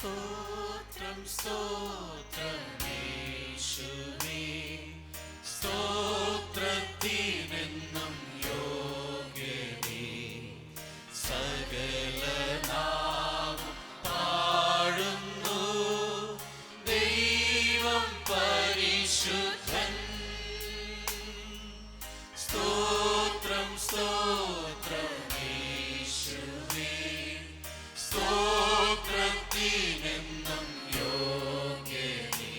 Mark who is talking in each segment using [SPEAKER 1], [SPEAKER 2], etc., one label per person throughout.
[SPEAKER 1] സ്തോത്രം സ്തോത്രമേശുവേ, സ്തോത്രത്തിനെന്നും യോഗ്യനേ. സകല നാമം പാടുന്നു ദൈവം പരിശുദ്ധൻ. സ്തോത്രം സ്തോത്രമേശുവേ, സ്തോത്രത്തിനെന്നും യോഗ്യനേ.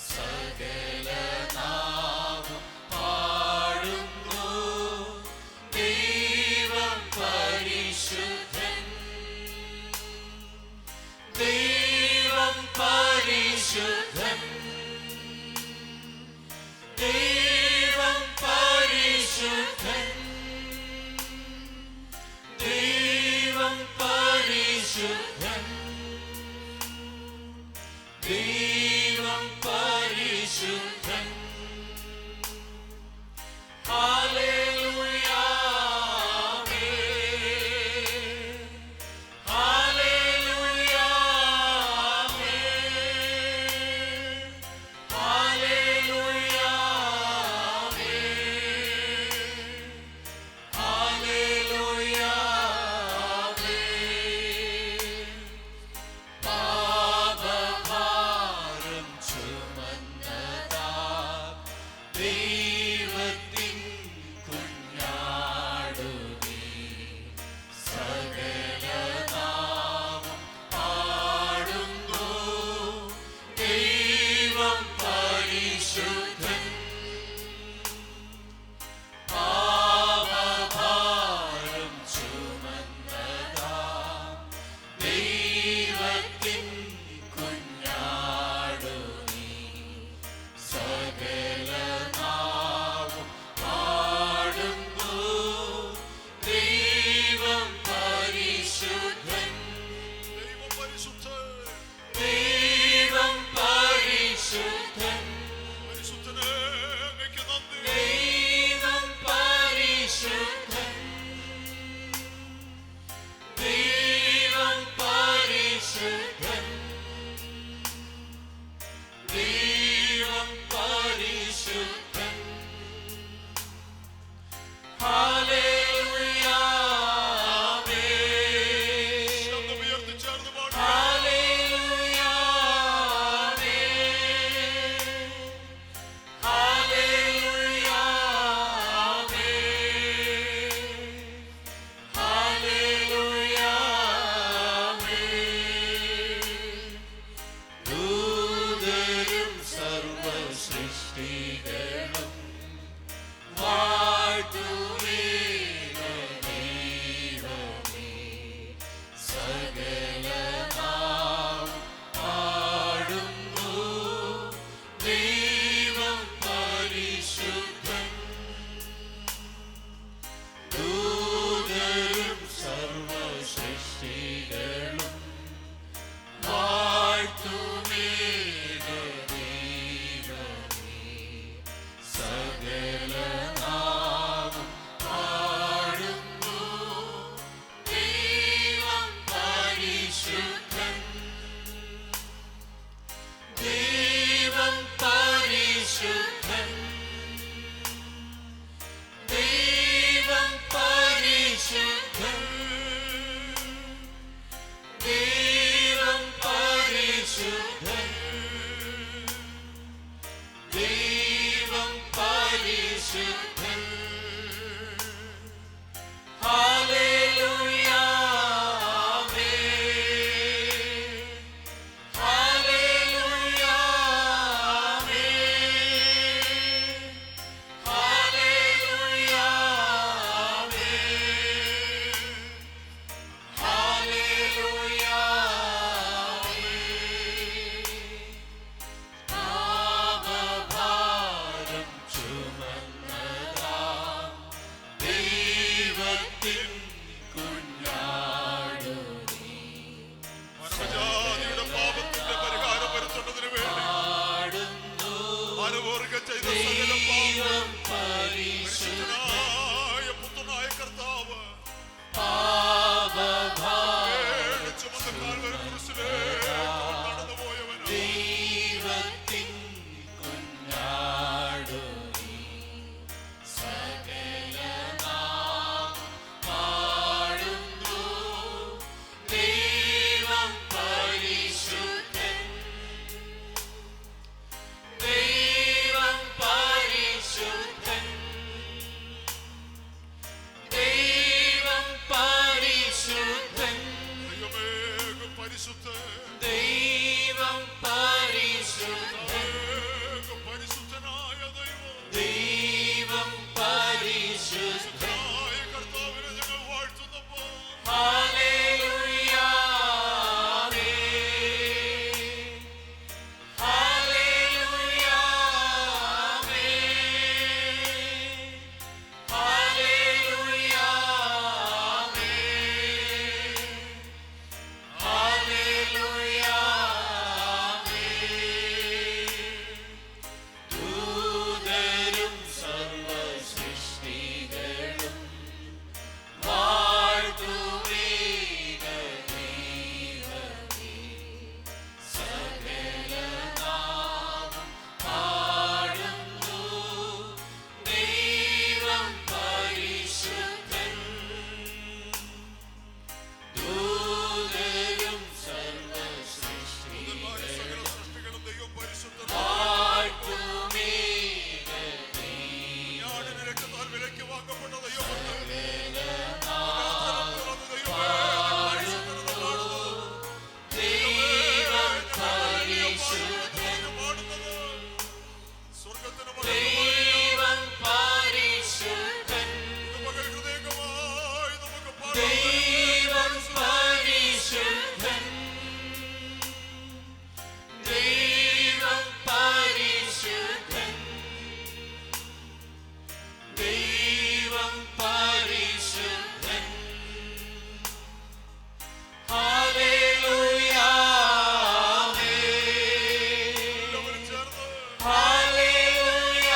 [SPEAKER 1] സകല നാമം പാടുന്നു ദൈവം പരിശുദ്ധൻ. ദൈവം പരിശുദ്ധൻ. ദൈവം പരിശുദ്ധൻ. ദൈവം പരിശുദ്ധൻ. ദൈവം പരിശുദ്ധൻ. ഹല്ലേലൂയ, ആമേൻ. ഹല്ലേലൂയ, ആമേൻ.
[SPEAKER 2] പരിശുദ്ധൻ,
[SPEAKER 1] ദൈവം പരിശുദ്ധൻ,
[SPEAKER 2] പരിശുദ്ധനായ ദൈവം,
[SPEAKER 1] ദൈവം പരിശുദ്ധൻ.
[SPEAKER 2] കർത്താവിനെ ഞങ്ങൾ വാഴ്ത്തുന്നപ്പോൾ
[SPEAKER 1] ഹല്ലേലൂയ, ഹല്ലേലൂയ, ഹല്ലേലൂയ, ഹല്ലേലൂയ. ദൂതരും സർവ്വസൃഷ്ടികളും വാഴ്ത്തുമേ ദൈവമേ. സകലനാമം പാടുന്നു ദൈവം പരിശുദ്ധൻ. ദൂതരും സർവ്വസൃഷ്ടികളും
[SPEAKER 2] സകല സൃഷ്ടികളും ദൈവം പരിശുദ്ധൻ.
[SPEAKER 1] വാഴ്ത്തുമേ
[SPEAKER 2] ഞാടിന് രക്തത്താൽ വിലയ്ക്ക് വാങ്ങപ്പെട്ട ദൈവമുണ്ട്.
[SPEAKER 1] ദൈവം പരിശുദ്ധൻ.
[SPEAKER 2] സ്വർഗത്തിന്
[SPEAKER 1] ദൈവം പരിശുദ്ധൻ.
[SPEAKER 2] ഹൃദയമായി നമുക്ക്
[SPEAKER 1] ദൈവം പരിശുദ്ധൻ. ദൈവം പരിശുദ്ധൻ. ദൈവം പരിശുദ്ധൻ. ഹല്ലേലൂയ,
[SPEAKER 2] ചേർന്ന്
[SPEAKER 1] ഹല്ലേലൂയ,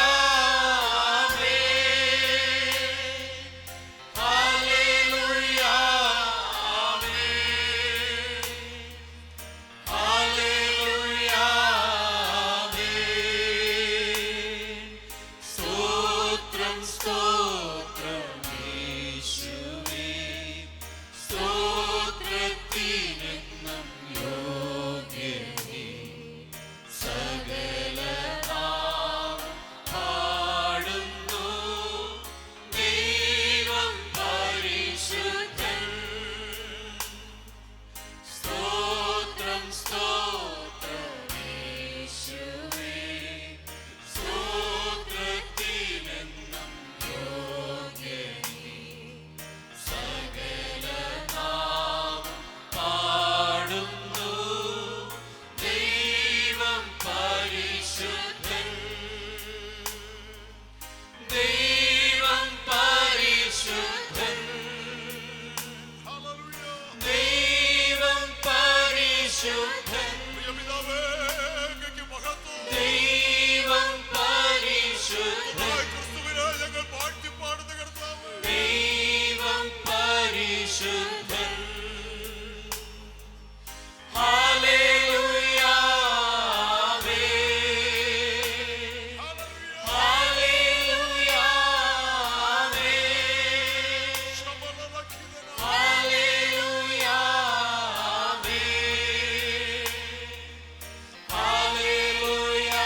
[SPEAKER 1] ഹല്ലേലൂയ, ഹല്ലേലൂയ. സ്തോത്രം, സ്തോത്രം യേശുവേ. സ്തോത്രത്തിനെന്നും യോഗ്യനേ. സകലനാമം പാടുന്നു ദൈവം പരിശുദ്ധൻ. സ്തോത്രം, സ്തോത്രം യേശുവേ. സ്തോത്രത്തിനെന്നും യോഗ്യനേ. സകലനാമം പാടുന്നു ദൈവം പരിശുദ്ധൻ. ദൈവം പരിശുദ്ധൻ.
[SPEAKER 2] ഹല്ലേലൂയ.
[SPEAKER 1] ദൈവം പരിശുദ്ധൻ.
[SPEAKER 2] പ്രിയപിതാവേ, അങ്ങയ്ക്ക് മഹത്വം.
[SPEAKER 1] ദൈവം പരിശുദ്ധൻ.
[SPEAKER 2] ക്രിസ്തുവിനെ ഞങ്ങൾ വാഴ്ത്തിപ്പാടുന്ന കർത്താവ്.
[SPEAKER 1] ദൈവം പരിശുദ്ധൻ. Hallelujah, hallelujah, hallelujah, hallelujah.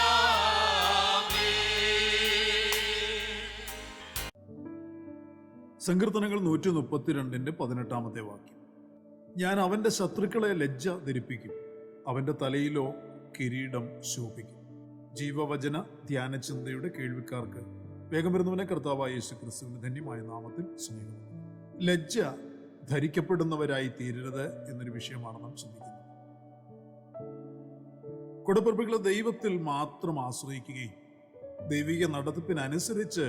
[SPEAKER 3] സങ്കീർത്തനങ്ങൾ 132:18 വാക്യം. ഞാൻ അവന്റെ ശത്രുക്കളെ ലജ്ജ ധരിപ്പിക്കും, അവന്റെ തലയിലോ കിരീടം ശോഭിക്കും. ജീവവചന ധ്യാന ചിന്തയുടെ കേൾവിക്കാർക്ക് വേഗം വരുന്നവനെ കർത്താവായ യേശു ക്രിസ്തുവിന്റെ ധന്യമായ നാമത്തിൽ സ്നേഹം. ലജ്ജ ധരിക്കപ്പെടുന്നവരായി തീരരുത് എന്നൊരു വിഷയമാണ് നാം ചിന്തിക്കുന്നത്. കൊടുപ്പുറപ്പുകളെ ദൈവത്തിൽ മാത്രം ആശ്രയിക്കുകയും ദൈവിക നടത്തിപ്പിനനുസരിച്ച്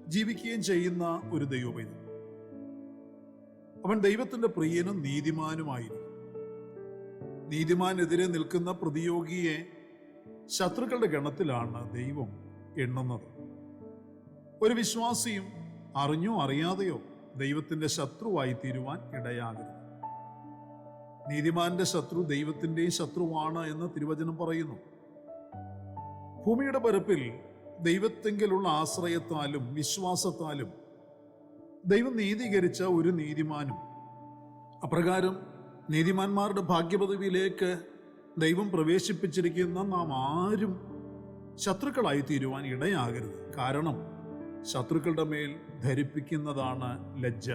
[SPEAKER 3] ജീവിക്കുകയും ചെയ്യുന്ന ഒരു ദൈവപൈതൽ. അവൻ ദൈവത്തിന്റെ പ്രിയനും നീതിമാനുമായിരിക്കും. നീതിമാനെതിരെ നിൽക്കുന്ന പ്രതിയോഗിയെ ശത്രുക്കളുടെ ഗണത്തിലാണ് ദൈവം എണ്ണുന്നത്. ഒരു വിശ്വാസിയും അറിഞ്ഞോ അറിയാതെയോ ദൈവത്തിന്റെ ശത്രുവായി തീരുവാൻ ഇടയാകരുത്. നീതിമാന്റെ ശത്രു ദൈവത്തിന്റെയും ശത്രുവാണ് എന്ന് തിരുവചനം പറയുന്നു. ഭൂമിയുടെ പരപ്പിൽ ദൈവത്തെങ്കിലുള്ള ആശ്രയത്താലും വിശ്വാസത്താലും ദൈവം നീതീകരിച്ച ഒരു നീതിമാനും, അപ്രകാരം നീതിമാന്മാരുടെ ഭാഗ്യപദവിയിലേക്ക് ദൈവം പ്രവേശിപ്പിച്ചിരിക്കുന്ന നാം ആരും ശത്രുക്കളായി തീരുവാൻ ഇടയാകരുത്. കാരണം ശത്രുക്കളുടെ മേൽ ധരിപ്പിക്കുന്നതാണ് ലജ്ജ.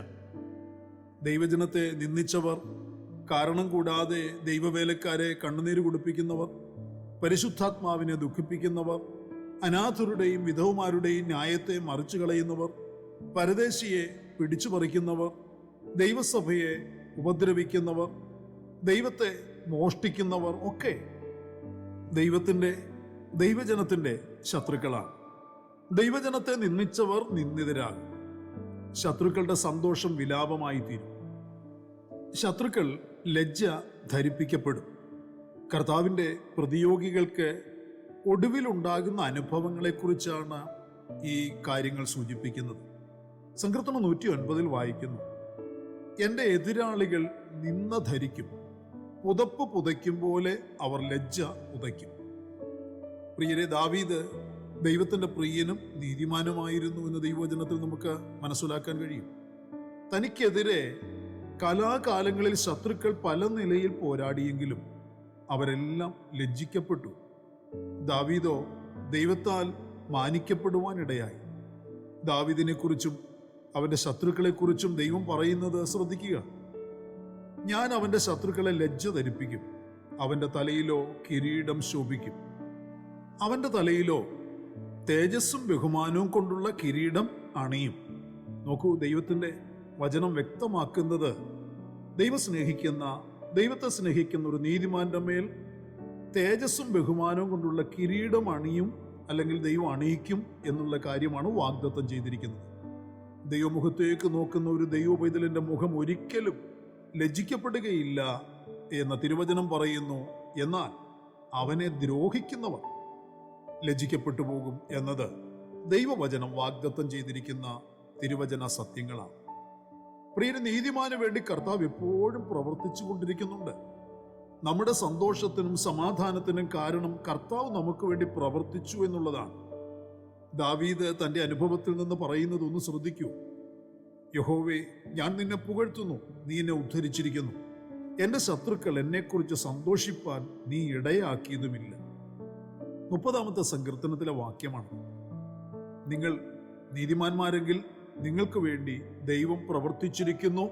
[SPEAKER 3] ദൈവജനത്തെ നിന്ദിച്ചവർ, കാരണം കൂടാതെ ദൈവവേലക്കാരെ കണ്ണുനീര് കുടിപ്പിക്കുന്നവർ, പരിശുദ്ധാത്മാവിനെ ദുഃഖിപ്പിക്കുന്നവർ, അനാഥരുടെയും വിധവമാരുടെയും ന്യായത്തെ മറിച്ചു കളയുന്നവർ, പരദേശിയെ പിടിച്ചു പറിക്കുന്നവർ, ദൈവസഭയെ ഉപദ്രവിക്കുന്നവർ, ദൈവത്തെ മോഷ്ടിക്കുന്നവർ ഒക്കെ ദൈവജനത്തിന്റെ ശത്രുക്കളാണ്. ദൈവജനത്തെ നിന്ദിച്ചവർ നിന്ദിതരാകും. ശത്രുക്കളുടെ സന്തോഷം വിലാപമായി തീരും. ശത്രുക്കൾ ലജ്ജ ധരിപ്പിക്കപ്പെടും. കർത്താവിൻ്റെ പ്രതിയോഗികൾക്ക് ഒടുവിലുണ്ടാകുന്ന അനുഭവങ്ങളെക്കുറിച്ചാണ് ഈ കാര്യങ്ങൾ സൂചിപ്പിക്കുന്നത്. സങ്കീർത്തനം 109 വായിക്കുന്നു, എൻ്റെ എതിരാളികൾ നിന്ന ധരിക്കും, പുതപ്പ് പുതയ്ക്കും പോലെ അവർ ലജ്ജ പുതയ്ക്കും. പ്രിയരെ, ദാവീദ് ദൈവത്തിൻ്റെ പ്രിയനും നീതിമാനുമായിരുന്നു എന്ന് ദൈവവചനത്തിൽ നമുക്ക് മനസ്സിലാക്കാൻ കഴിയും. തനിക്കെതിരെ കലാകാലങ്ങളിൽ ശത്രുക്കൾ പല നിലയിൽ പോരാടിയെങ്കിലും അവരെല്ലാം ലജ്ജിക്കപ്പെട്ടു. ദാവീദോ ദൈവത്താൽ മാനിക്കപ്പെടുവാനിടയായി. ദാവീദിനെക്കുറിച്ചും അവൻ്റെ ശത്രുക്കളെക്കുറിച്ചും ദൈവം പറയുന്നത് ശ്രദ്ധിക്കുക. ഞാൻ അവൻ്റെ ശത്രുക്കളെ ലജ്ജ ധരിപ്പിക്കും, അവൻ്റെ തലയിലോ കിരീടം ശോഭിക്കും. അവൻ്റെ തലയിലോ തേജസ്സും ബഹുമാനവും കൊണ്ടുള്ള കിരീടം അണിയും. നോക്കൂ, ദൈവത്തിൻ്റെ വചനം വ്യക്തമാക്കുന്നത് ദൈവത്തെ സ്നേഹിക്കുന്ന ഒരു നീതിമാന്റെ മേൽ തേജസ്സും ബഹുമാനവും കൊണ്ടുള്ള കിരീടം അണിയും, അല്ലെങ്കിൽ ദൈവം അണിയിക്കും എന്നുള്ള കാര്യമാണ് വാഗ്ദത്തം ചെയ്തിരിക്കുന്നത്. ദൈവമുഖത്തേക്ക് നോക്കുന്ന ഒരു ദൈവപൈതലിന്റെ മുഖം ഒരിക്കലും ലജ്ജിക്കപ്പെടുകയില്ല എന്ന തിരുവചനം പറയുന്നു. എന്നാൽ അവനെ ദ്രോഹിക്കുന്നവർ ലജ്ജിക്കപ്പെട്ടു പോകും എന്നത് ദൈവവചനം വാഗ്ദത്തം ചെയ്തിരിക്കുന്ന തിരുവചന സത്യങ്ങളാണ്. പ്രിയരെ, നീതിമാന് വേണ്ടി കർത്താവ് എപ്പോഴും പ്രവർത്തിച്ചു കൊണ്ടിരിക്കുന്നുണ്ട്. നമ്മുടെ സന്തോഷത്തിനും സമാധാനത്തിനും കാരണം കർത്താവ് നമുക്ക് വേണ്ടി പ്രവർത്തിച്ചു എന്നുള്ളതാണ്. ദാവീദ് തൻ്റെ അനുഭവത്തിൽ നിന്ന് പറയുന്നത് ഒന്ന് ശ്രദ്ധിക്കൂ. യഹോവേ, ഞാൻ നിന്നെ പുകഴ്ത്തുന്നു, നീ എന്നെ ഉദ്ധരിച്ചിരിക്കുന്നു. എൻ്റെ ശത്രുക്കൾ എന്നെക്കുറിച്ച് സന്തോഷിപ്പാൻ നീ ഇടയാക്കിയതുമില്ല. 30-ാമത്തെ സങ്കീർത്തനത്തിലെ വാക്യമാണ്. നിങ്ങൾ നീതിമാന്മാരെങ്കിൽ നിങ്ങൾക്ക് വേണ്ടി ദൈവം പ്രവർത്തിച്ചിരിക്കുന്നു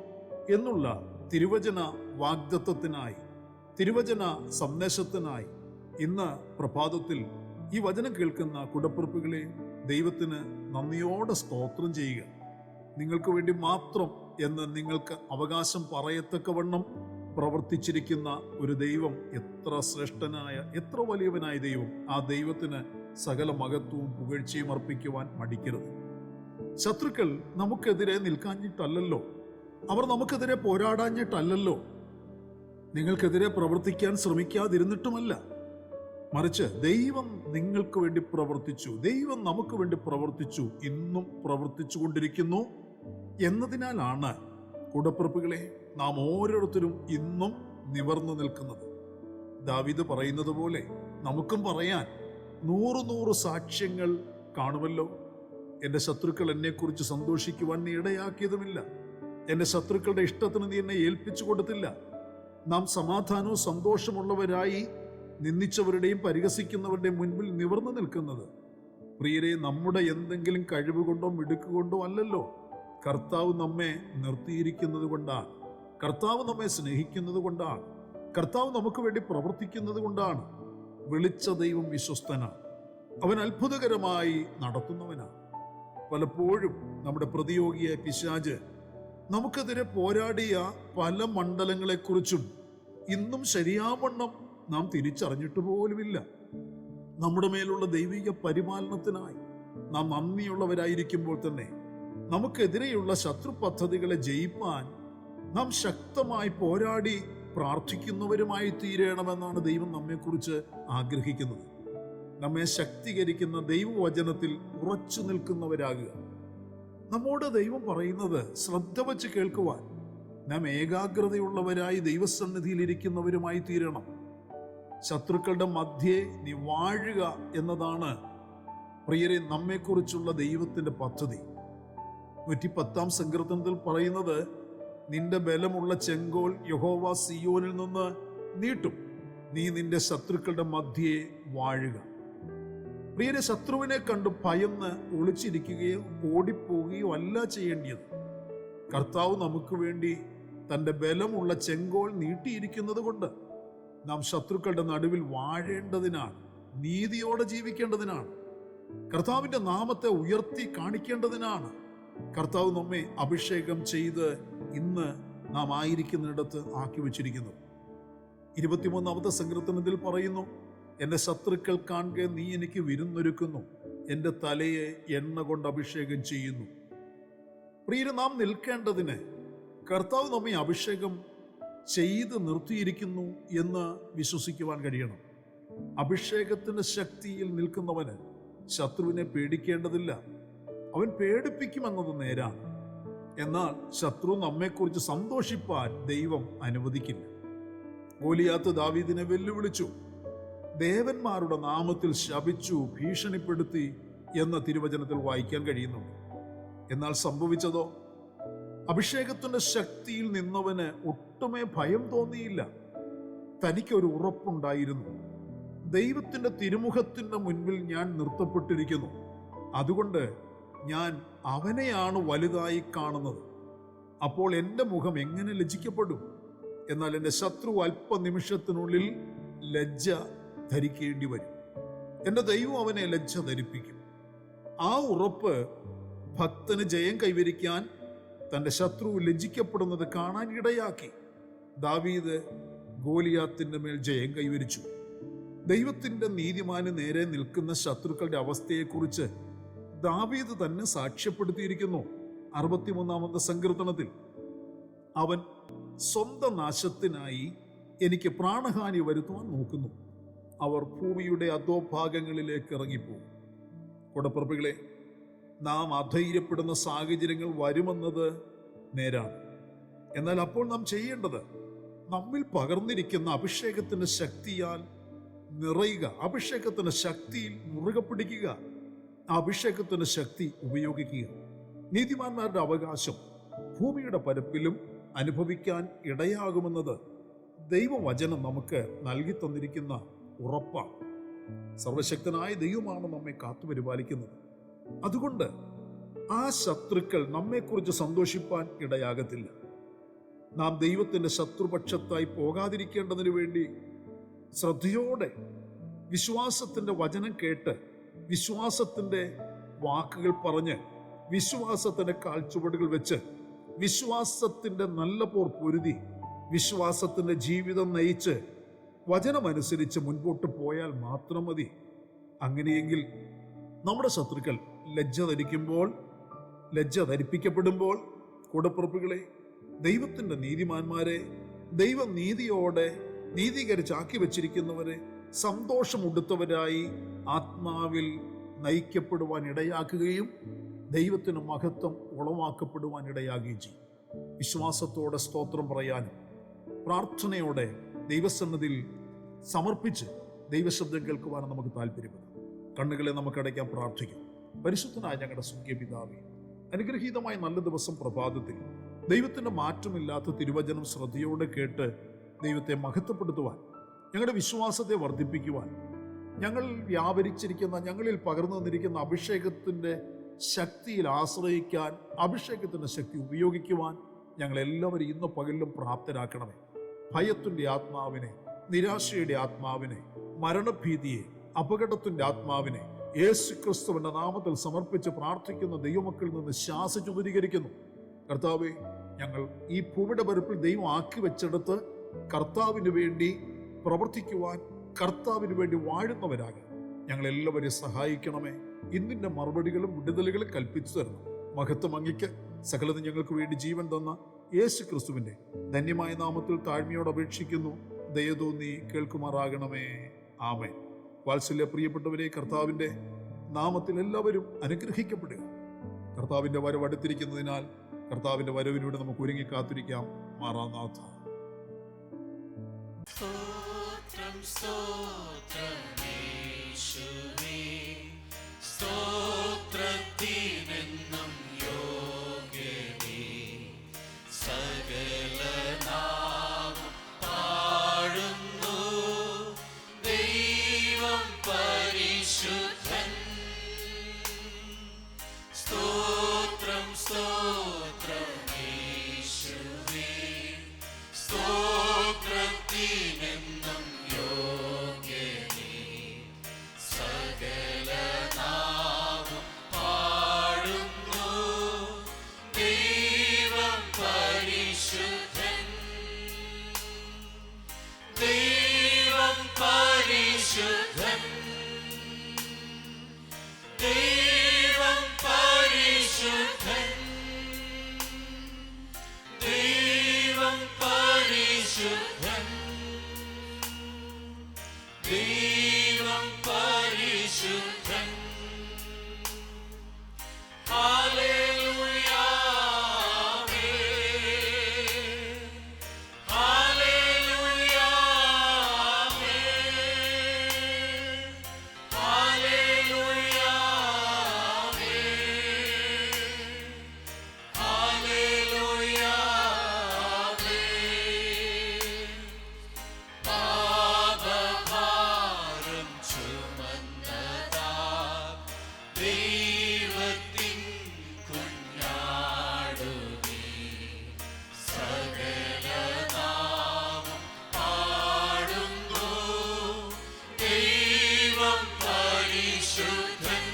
[SPEAKER 3] എന്നുള്ള തിരുവചന വാഗ്ദത്തത്തിനായി, തിരുവചന സന്ദേശത്തിനായി ഇന്ന് പ്രഭാതത്തിൽ ഈ വചനം കേൾക്കുന്ന കുടപ്പിറപ്പുകളെ ദൈവത്തിന് നന്ദിയോടെ സ്തോത്രം ചെയ്യുക. നിങ്ങൾക്ക് വേണ്ടി മാത്രം എന്ന് നിങ്ങൾക്ക് അവകാശം പറയത്തക്കവണ്ണം പ്രവർത്തിച്ചിരിക്കുന്ന ഒരു ദൈവം, എത്ര ശ്രേഷ്ഠനായ, എത്ര വലിയവനായ ദൈവം. ആ ദൈവത്തിന് സകല മഹത്വവും പുകഴ്ചയും അർപ്പിക്കുവാൻ മടിക്കരുത്. ശത്രുക്കൾ നമുക്കെതിരെ നിൽക്കാഞ്ഞിട്ടല്ലല്ലോ, അവർ നമുക്കെതിരെ പോരാടാഞ്ഞിട്ടല്ലല്ലോ, നിങ്ങൾക്കെതിരെ പ്രവർത്തിക്കാൻ ശ്രമിക്കാതിരുന്നിട്ടുമല്ല, മറിച്ച് ദൈവം നിങ്ങൾക്ക് വേണ്ടി പ്രവർത്തിച്ചു, ദൈവം നമുക്ക് വേണ്ടി പ്രവർത്തിച്ചു, ഇന്നും പ്രവർത്തിച്ചു കൊണ്ടിരിക്കുന്നു എന്നതിനാലാണ് കൂടപ്പിറപ്പുകളെ നാം ഓരോരുത്തരും ഇന്നും നിവർന്നു നിൽക്കുന്നത്. ദാവീദ് പറയുന്നത് പോലെ നമുക്കും പറയാൻ 100 സാക്ഷ്യങ്ങൾ കാണുമല്ലോ. എൻ്റെ ശത്രുക്കൾ എന്നെക്കുറിച്ച് സന്തോഷിക്കുവാൻ നീ ഇടയാക്കിയതുമില്ല, എൻ്റെ ശത്രുക്കളുടെ ഇഷ്ടത്തിന് നീ എന്നെ ഏൽപ്പിച്ചു കൊടുത്തില്ല. നാം സമാധാനവും സന്തോഷമുള്ളവരായി നിന്ദിച്ചവരുടെയും പരിഹസിക്കുന്നവരുടെയും മുൻപിൽ നിവർന്നു നിൽക്കുന്നത്, പ്രിയരെ, നമ്മുടെ എന്തെങ്കിലും കഴിവുകൊണ്ടോ മിടുക്കുകൊണ്ടോ അല്ലല്ലോ. കർത്താവ് നമ്മെ നിർത്തിയിരിക്കുന്നത് കൊണ്ടാണ്, കർത്താവ് നമ്മെ സ്നേഹിക്കുന്നത് കൊണ്ടാണ്, കർത്താവ് നമുക്ക് വേണ്ടി പ്രവർത്തിക്കുന്നത് കൊണ്ടാണ്. വിളിച്ച ദൈവം വിശ്വസ്തനാണ്, അവൻ അത്ഭുതകരമായി നടത്തുന്നവനാണ്. പലപ്പോഴും നമ്മുടെ പ്രതിയോഗിയായ പിശാച് നമുക്കെതിരെ പോരാടിയ പല മണ്ഡലങ്ങളെക്കുറിച്ചും ഇന്നും ശരിയാവണ്ണം നാം തിരിച്ചറിഞ്ഞിട്ട് പോലുമില്ല. നമ്മുടെ മേലുള്ള ദൈവിക പരിപാലനത്തിനായി നാം നന്ദിയുള്ളവരായിരിക്കുമ്പോൾ തന്നെ നമുക്കെതിരെയുള്ള ശത്രു പദ്ധതികളെ ജയിപ്പാൻ നാം ശക്തമായി പോരാടി പ്രാർത്ഥിക്കുന്നവരുമായി തീരണമെന്നാണ് ദൈവം നമ്മെക്കുറിച്ച് ആഗ്രഹിക്കുന്നത്. നമ്മെ ശക്തീകരിക്കുന്ന ദൈവവചനത്തിൽ ഉറച്ചു നിൽക്കുന്നവരാകുക. നമ്മോട് ദൈവം പറയുന്നത് ശ്രദ്ധ വച്ച് കേൾക്കുവാൻ നാം ഏകാഗ്രതയുള്ളവരായി ദൈവസന്നിധിയിലിരിക്കുന്നവരുമായി തീരണം. ശത്രുക്കളുടെ മധ്യേ നീ വാഴുക എന്നതാണ് പ്രിയരെ നമ്മെക്കുറിച്ചുള്ള ദൈവത്തിന്റെ പദ്ധതി. 110-ാം സങ്കീർത്തനത്തിൽ പറയുന്നത്, നിന്റെ ബലമുള്ള ചെങ്കോൽ യഹോവ സിയോനിൽ നിന്ന് നീട്ടും, നീ നിന്റെ ശത്രുക്കളുടെ മധ്യേ വാഴുക. പ്രിയരെ, ശത്രുവിനെ കണ്ട് ഭയന്ന് ഒളിച്ചിരിക്കുകയോ ഓടിപ്പോവുകയോ അല്ല ചെയ്യേണ്ടത്. കർത്താവ് നമുക്ക് വേണ്ടി തൻ്റെ ബലമുള്ള ചെങ്കോൽ നീട്ടിയിരിക്കുന്നത് കൊണ്ട് നാം ശത്രുക്കളുടെ നടുവിൽ വാഴേണ്ടതിനാണ്, നീതിയോടെ ജീവിക്കേണ്ടതിനാണ്, കർത്താവിൻ്റെ നാമത്തെ ഉയർത്തി കാണിക്കേണ്ടതിനാണ് കർത്താവ് നമ്മെ അഭിഷേകം ചെയ്ത് ഇന്ന് നാം ആയിരിക്കുന്നിടത്ത് ആക്കി വച്ചിരിക്കുന്നത്. 23-ാമത്തെ സങ്കീർത്തനത്തിൽ പറയുന്നു, എൻ്റെ ശത്രുക്കൾ കാണുക നീ എനിക്ക് വിരുന്നൊരുക്കുന്നു, എൻ്റെ തലയെ എണ്ണ കൊണ്ട് അഭിഷേകം ചെയ്യുന്നു. പ്രിയരെ, നാം നിൽക്കേണ്ടതിന് കർത്താവ് നമ്മെ അഭിഷേകം ചെയ്ത് നിർത്തിയിരിക്കുന്നു എന്ന് വിശ്വസിക്കുവാൻ കഴിയണം. അഭിഷേകത്തിൻ്റെ ശക്തിയിൽ നിൽക്കുന്നവന് ശത്രുവിനെ പേടിക്കേണ്ടതില്ല. അവൻ പേടിപ്പിക്കുമെന്നത് നേരാണ്. എന്നാൽ ശത്രു നമ്മെക്കുറിച്ച് സന്തോഷിപ്പാൻ ദൈവം അനുവദിക്കില്ല. ഗോലിയാത്ത് ദാവീദിനെ വെല്ലുവിളിച്ചു, ദേവന്മാരുടെ നാമത്തിൽ ശപിച്ചു, ഭീഷണിപ്പെടുത്തി എന്ന തിരുവചനത്തിൽ വായിക്കാൻ കഴിയുന്നുണ്ട്. എന്നാൽ സംഭവിച്ചതോ, അഭിഷേകത്തിന്റെ ശക്തിയിൽ നിന്നവന് ഒട്ടുമേ ഭയം തോന്നിയില്ല. തനിക്കൊരു ഉറപ്പുണ്ടായിരുന്നു, ദൈവത്തിന്റെ തിരുമുഖത്തിന്റെ മുൻപിൽ ഞാൻ നിർത്തപ്പെട്ടിരിക്കുന്നു, അതുകൊണ്ട് ഞാൻ അവനെയാണ് വലുതായി കാണുന്നത്. അപ്പോൾ എൻ്റെ മുഖം എങ്ങനെ ലജ്ജിക്കപ്പെടും? എന്നാൽ എൻ്റെ ശത്രു അല്പനിമിഷത്തിനുള്ളിൽ ലജ്ജ ധരിക്കേണ്ടി വരും. എൻ്റെ ദൈവം അവനെ ലജ്ജ ധരിപ്പിക്കും. ആ ഉറപ്പ് ഭക്തന് ജയം കൈവരിക്കാൻ തൻ്റെ ശത്രു ലജ്ജിക്കപ്പെടുന്നത് കാണാൻ ഇടയാക്കി. ദാവീദ് ഗോലിയാത്തിന്റെ മേൽ ജയം കൈവരിച്ചു. ദൈവത്തിന്റെ നീതിമാന് നേരെ നിൽക്കുന്ന ശത്രുക്കളുടെ അവസ്ഥയെക്കുറിച്ച് ദാവീദ് തന്നെ സാക്ഷ്യപ്പെടുത്തിയിരിക്കുന്നു. 63-ാമത്തെ സങ്കീർത്തനത്തിൽ അവൻ സ്വന്തം നാശത്തിനായി എനിക്ക് പ്രാണഹാനി വരുത്തുവാൻ നോക്കുന്നു, അവർ ഭൂമിയുടെ അധോഭാഗങ്ങളിലേക്ക് ഇറങ്ങിപ്പോകും. കൂടപ്പിറപ്പുകളെ, നാം അധൈര്യപ്പെടുന്ന സാഹചര്യങ്ങൾ വരുമെന്നത് നേരാണ്. എന്നാൽ അപ്പോൾ നാം ചെയ്യേണ്ടത് നമ്മിൽ പകർന്നിരിക്കുന്ന അഭിഷേകത്തിന്റെ ശക്തിയാൽ നിറയുക, അഭിഷേകത്തിന്റെ ശക്തിയിൽ മുറുകെ പിടിക്കുക, ആ അഭിഷേകത്തിന്റെ ശക്തി ഉപയോഗിക്കുക. നീതിമാന്മാരുടെ അവകാശം ഭൂമിയുടെ പരപ്പിലും അനുഭവിക്കാൻ ഇടയാകുമെന്നത് ദൈവവചനം നമുക്ക് നൽകി തന്നിരിക്കുന്ന ഉറപ്പാണ്. സർവശക്തനായ ദൈവമാണ് നമ്മെ കാത്തുപരിപാലിക്കുന്നത്. അതുകൊണ്ട് ആ ശത്രുക്കൾ നമ്മെക്കുറിച്ച് സന്തോഷിപ്പാൻ ഇടയാകത്തില്ല. നാം ദൈവത്തിന്റെ ശത്രുപക്ഷത്തായി പോകാതിരിക്കേണ്ടതിനു വേണ്ടി ശ്രദ്ധയോടെ വിശ്വാസത്തിന്റെ വചനം കേട്ട്, വിശ്വാസത്തിന്റെ വാക്കുകൾ പറഞ്ഞ്, വിശ്വാസത്തിന്റെ കാൽച്ചുവടുകൾ വെച്ച്, വിശ്വാസത്തിന്റെ നല്ല പോർ പൊരുതി, വിശ്വാസത്തിന്റെ ജീവിതം നയിച്ച് വചനമനുസരിച്ച് മുൻപോട്ട് പോയാൽ മാത്രം മതി. അങ്ങനെയെങ്കിൽ നമ്മുടെ ശത്രുക്കൾ ലജ്ജ ധരിപ്പിക്കപ്പെടുമ്പോൾ, കൂടപ്പിറപ്പുകളെ, ദൈവത്തിന്റെ നീതിമാന്മാരെ, ദൈവം നീതിയോടെ നീതീകരിച്ചാക്കി വച്ചിരിക്കുന്നവരെ സന്തോഷമുടുത്തവരായി ആത്മാവിൽ നയിക്കപ്പെടുവാൻ ഇടയാക്കുകയും ദൈവത്തിന് മഹത്വം ഉളവാക്കപ്പെടുവാൻ ഇടയാകുകയും ചെയ്യും. വിശ്വാസത്തോടെ സ്തോത്രം പറയാനും പ്രാർത്ഥനയോടെ ദൈവസന്നിധിയിൽ സമർപ്പിച്ച് ദൈവശബ്ദം കേൾക്കുവാനും നമുക്ക് താല്പര്യപ്പെടും. കണ്ണുകളെ നമുക്കടയ്ക്കാൻ പ്രാർത്ഥിക്കാം. പരിശുദ്ധനായ ഞങ്ങളുടെ സ്വർഗീയ പിതാവേ, അനുഗ്രഹീതമായ നല്ല ദിവസം പ്രഭാതത്തിൽ ദൈവത്തിന്റെ മാറ്റമില്ലാത്ത തിരുവചനം ശ്രദ്ധയോടെ കേട്ട് ദൈവത്തെ മഹത്വപ്പെടുത്തുവാൻ, ഞങ്ങളുടെ വിശ്വാസത്തെ വർദ്ധിപ്പിക്കുവാൻ, ഞങ്ങൾ വ്യാപരിച്ചിരിക്കുന്ന, ഞങ്ങളിൽ പകർന്നു തന്നിരിക്കുന്ന അഭിഷേകത്തിന്റെ ശക്തിയിൽ ആശ്രയിക്കാൻ, അഭിഷേകത്തിന്റെ ശക്തി ഉപയോഗിക്കുവാൻ ഞങ്ങളെല്ലാവരും ഇന്ന് പകലിലും പ്രാപ്തരാക്കണമേ. ഭയത്തിന്റെ ആത്മാവിനെ, നിരാശയുടെ ആത്മാവിനെ, മരണഭീതിയെ, അപകടത്തിന്റെ ആത്മാവിനെ യേശുക്രിസ്തുവിന്റെ നാമത്തിൽ സമർപ്പിച്ച് പ്രാർത്ഥിക്കുന്ന ദൈവമക്കളിൽ നിന്ന് ശാസിച്ചു ദൂരീകരിക്കുന്നു. കർത്താവേ, ഞങ്ങൾ ഈ ഭൂമിയുടെ പരപ്പിൽ ദൈവം ആക്കി വെച്ചെടുത്ത് കർത്താവിന് വേണ്ടി പ്രവർത്തിക്കുവാൻ, കർത്താവിന് വേണ്ടി വാഴുന്നവരാകാൻ ഞങ്ങളെല്ലാവരെയും സഹായിക്കണമേ. ഇന്നിന്റെ മറുപടികളും വിടുതലുകളും കൽപ്പിച്ചു തരണം. മഹത്വം അങ്ങയ്ക്ക്. സകലതും ഞങ്ങൾക്ക് വേണ്ടി ജീവൻ തന്ന യേശു ക്രിസ്തുവിന്റെ ധന്യമായ നാമത്തിൽ താഴ്മയോട് അപേക്ഷിക്കുന്നു. ദയ തോന്നി കേൾക്കുമാറാകണമേ. ആമേൻ. വാത്സല്യ പ്രിയപ്പെട്ടവരെ, കർത്താവിന്റെ നാമത്തിൽ എല്ലാവരും അനുഗ്രഹിക്കപ്പെടുക. കർത്താവിന്റെ വരവ് അടുത്തിരിക്കുന്നതിനാൽ കർത്താവിന്റെ വരവിലൂടെ നമുക്ക് ഒരുങ്ങി കാത്തിരിക്കാം. മാറാനാഥ.
[SPEAKER 1] സ്തോത്രം സ്തോത്രം യേശുവേ, സ്തോത്രത്തിനെന്നും യോഗ്യനേ, സകല നാമം പാടുന്നു ദൈവം പരിശുദ്ധൻ. സ്തോത്രം സ്തോത്രം യേശുവേ, പരിശുദ്ധൻ ദൈവം പരിശുദ്ധൻ ദൈവം പരിശുദ്ധൻ ദൈവം പരിശുദ്ധൻ ഹല്ലേലൂയ ഹല്ലേലൂയ ഹല്ലേലൂയ ഹല്ലേലൂയ പാപഭാരം ചുമന്നതാ ദൈവത്തിൻ കുഞ്ഞാടു നീ സകലനാമം പാടുന്നു ദൈവം പരിശുദ്ധൻ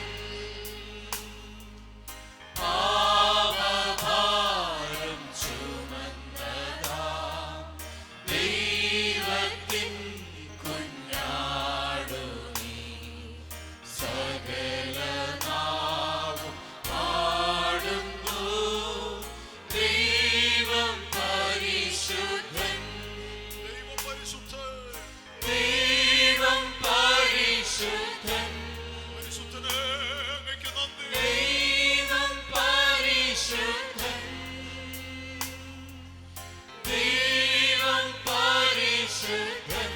[SPEAKER 1] പാപഭാരം ചുമന്നതാ ദൈവത്തിൻ കുഞ്ഞാടു നീ സകലനാമം പാടുന്നു ദൈവം പരിശുദ്ധൻ
[SPEAKER 2] ദൈവം പരിശുദ്ധൻ.
[SPEAKER 1] ദൈവം പരിശുദ്ധൻ
[SPEAKER 2] പരിശുദ്ധനേ, അങ്ങയ്ക്ക് നന്ദി.
[SPEAKER 1] ദൈവം പരിശുദ്ധൻ ദൈവം പരിശുദ്ധൻ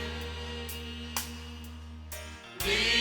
[SPEAKER 1] ദൈവം